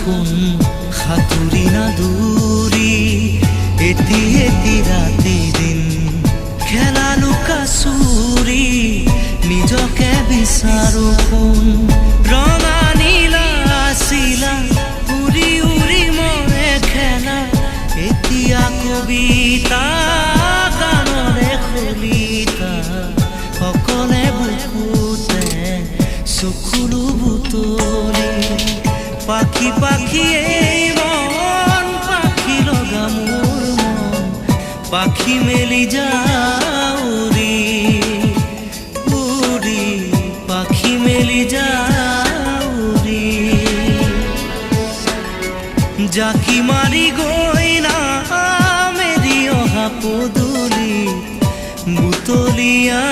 সোণ সাঁতুৰি নাদুৰি এটি এটি ৰাতি দিন খেলা লুকা চুৰি নিজকে বিচাৰো কোন ৰঙা নীলা আছিলা উৰি উৰি মৰে খেলা এতিয়া কবিতা গানৰে খলিতা সকলে বুকুতে চকুলো বুটলি পাখি পাখিয়ে মন পাখি লগা মোৰ মন পাখি মেলি যাউৰি উৰি পাখি মেলি যাউৰি জাকি মাৰি গৈ না মেলি অহা পদূলি বুটলিয়া